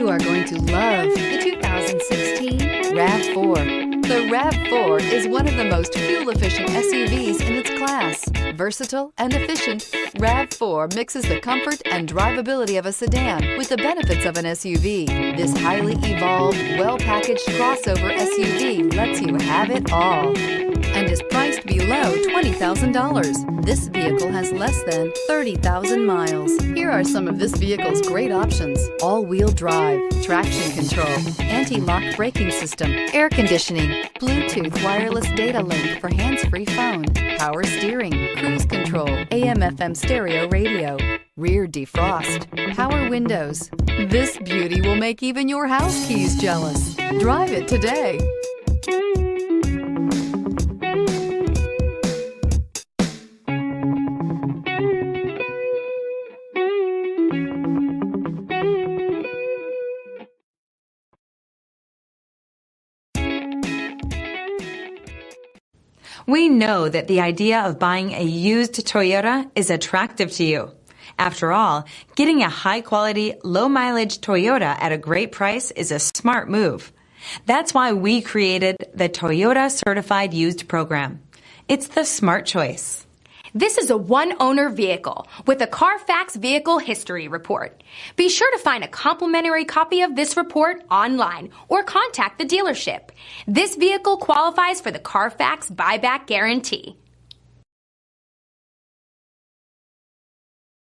You are going to love the 2016 RAV4. The RAV4 is one of the most fuel-efficient SUVs in its class. Versatile and efficient, RAV4 mixes the comfort and drivability of a sedan with the benefits of an SUV. This highly evolved, well-packaged crossover SUV lets you have it all and is priced below $20,000. This vehicle has less than 30,000 miles. Here are some of this vehicle's great options: all-wheel drive, traction control, anti-lock braking system, air conditioning, Bluetooth wireless data link for hands-free phone, power steering, cruise control, AM/FM stereo radio, rear defrost, power windows. This beauty will make even your house keys jealous. Drive it today. We know that the idea of buying a used Toyota is attractive to you. After all, getting a high-quality, low-mileage Toyota at a great price is a smart move. That's why we created the Toyota Certified Used Program. It's the smart choice. This is a one-owner vehicle with a Carfax Vehicle History Report. Be sure to find a complimentary copy of this report online or contact the dealership. This vehicle qualifies for the Carfax Buyback Guarantee.